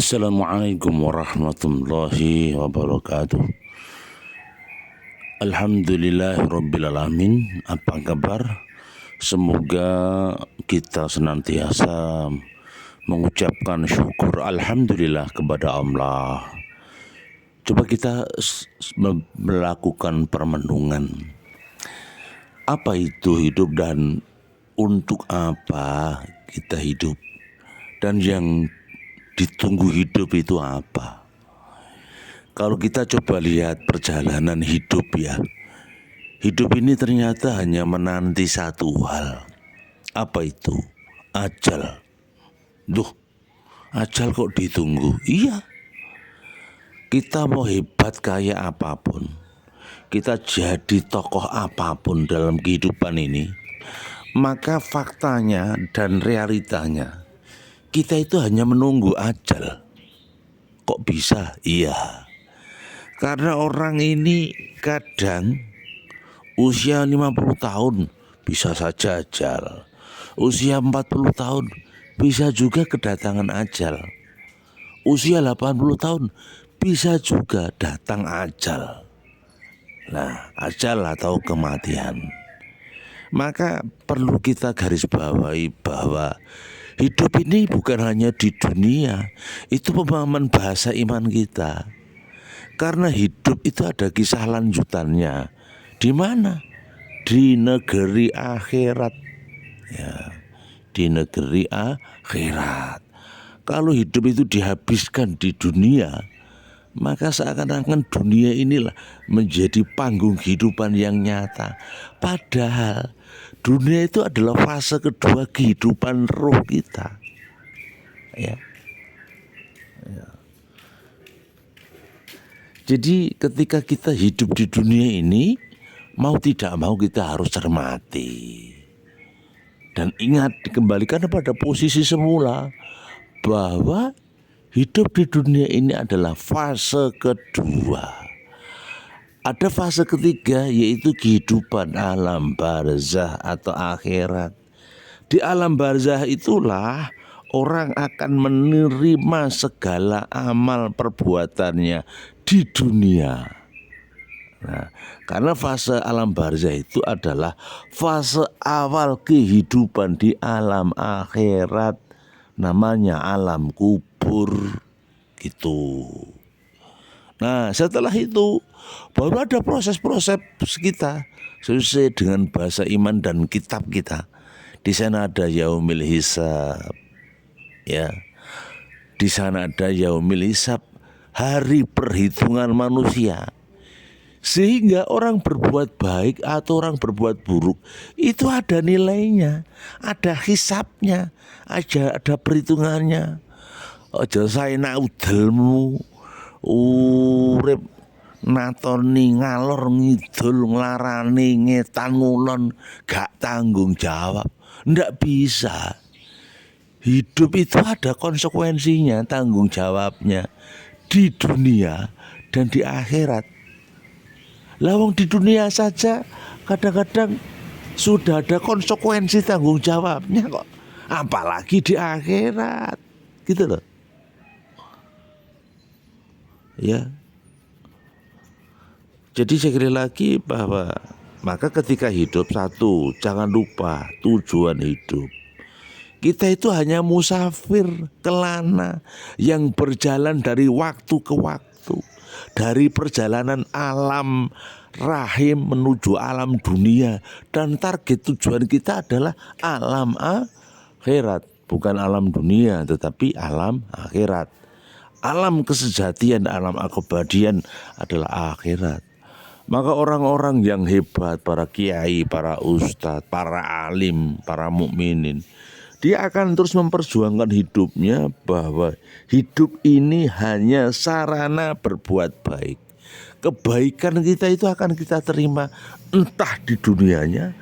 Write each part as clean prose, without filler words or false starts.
Assalamualaikum warahmatullahi wabarakatuh. Alhamdulillahirrabbilalamin. Apa kabar? Semoga kita senantiasa mengucapkan syukur Alhamdulillah kepada Allah. Coba kita melakukan permenungan. Apa itu hidup dan untuk apa kita hidup? Dan yang ditunggu hidup itu apa? Kalau kita coba lihat perjalanan hidup ya, hidup ini ternyata hanya menanti satu hal. Apa itu? Ajal. Duh, ajal kok ditunggu? Iya. Kita mau hebat kayak apapun, kita jadi tokoh apapun dalam kehidupan ini, maka faktanya dan realitanya kita itu hanya menunggu ajal. Kok bisa? Iya. Karena orang ini kadang usia 50 tahun bisa saja ajal. Usia 40 tahun bisa juga kedatangan ajal. Usia 80 tahun bisa juga datang ajal. Nah, ajal atau kematian. Maka perlu kita garis bawahi bahwa hidup ini bukan hanya di dunia. Itu pemahaman bahasa iman kita. Karena hidup itu ada kisah lanjutannya. Di mana? Di negeri akhirat. Ya, di negeri akhirat. Kalau hidup itu dihabiskan di dunia, maka seakan-akan dunia inilah menjadi panggung kehidupan yang nyata. Padahal dunia itu adalah fase kedua kehidupan roh kita. Ya. Jadi ketika kita hidup di dunia ini, mau tidak mau kita harus cermati. Dan ingat, dikembalikan pada posisi semula bahwa hidup di dunia ini adalah fase kedua. Ada fase ketiga, yaitu kehidupan alam barzah atau akhirat. Di alam barzah itulah orang akan menerima segala amal perbuatannya di dunia. Nah, karena fase alam barzah itu adalah fase awal kehidupan di alam akhirat. Namanya alam kubur gitu. Nah, setelah itu baru ada proses-proses kita sesuai dengan bahasa iman dan kitab kita. Di sana ada yaumil hisab. Ya. Di sana ada yaumil hisab, hari perhitungan manusia. Sehingga orang berbuat baik atau orang berbuat buruk itu ada nilainya, ada hisabnya, ada perhitungannya. Aja saenak udelmu urip natoni ngalor ngidul nglarani ngetan ngulon gak tanggung jawab. Ndak bisa. Hidup itu ada konsekuensinya, tanggung jawabnya di dunia dan di akhirat. Lawang di dunia saja kadang-kadang sudah ada konsekuensi tanggung jawabnya kok, apalagi di akhirat, gitu loh. Ya. Jadi sekali lagi bahwa maka ketika hidup, satu, jangan lupa tujuan hidup. Kita itu hanya musafir kelana yang berjalan dari waktu ke waktu. Dari perjalanan alam rahim menuju alam dunia. Dan target tujuan kita adalah alam akhirat. Bukan alam dunia tetapi alam akhirat. Alam kesejatian, alam keabadian adalah akhirat. Maka orang-orang yang hebat, para kiai, para ustadz, para alim, para mukminin, dia akan terus memperjuangkan hidupnya bahwa hidup ini hanya sarana berbuat baik. Kebaikan kita itu akan kita terima entah di dunianya,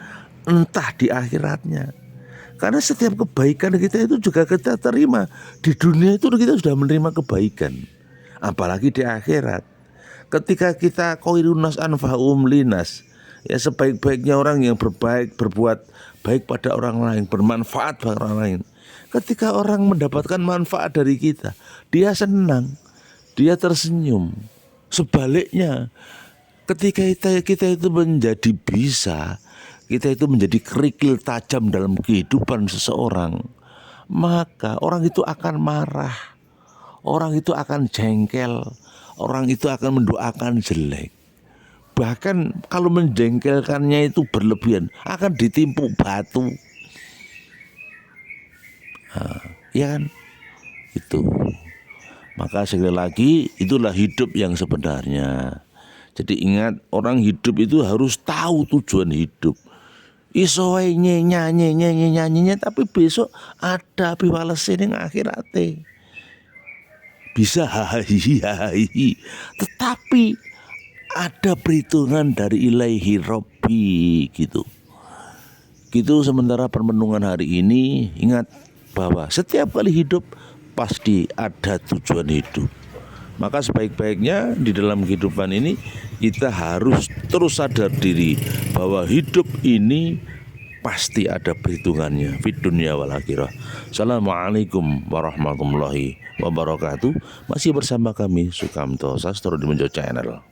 entah di akhiratnya. Karena setiap kebaikan kita itu juga kita terima. Di dunia itu kita sudah menerima kebaikan, apalagi di akhirat. Ketika kita khairunas anfa'um linas, ya sebaik-baiknya orang yang berbuat baik pada orang lain, bermanfaat pada orang lain. Ketika orang mendapatkan manfaat dari kita, dia senang, dia tersenyum. Sebaliknya, ketika kita itu menjadi bisa, kita itu menjadi kerikil tajam dalam kehidupan seseorang, maka orang itu akan marah, orang itu akan jengkel, orang itu akan mendoakan jelek. Bahkan kalau menjengkelkannya itu berlebihan, akan ditimpuk batu. Ya kan? Itu. Maka sekali lagi, itulah hidup yang sebenarnya. Jadi ingat, orang hidup itu harus tahu tujuan hidup. Iso wae nyanyi, tapi besok ada piwalese ning akhirate. Bisa hahihi, tetapi ada perhitungan dari ilahi Robbi gitu. Gitu. Sementara permenungan hari ini, ingat bahwa setiap kali hidup pasti ada tujuan hidup. Maka sebaik-baiknya di dalam kehidupan ini kita harus terus sadar diri bahwa hidup ini pasti ada perhitungannya fid dunya wal akhirah. Assalamualaikum warahmatullahi wabarakatuh. Masih bersama kami Sukamto Sastro di Menjo Channel.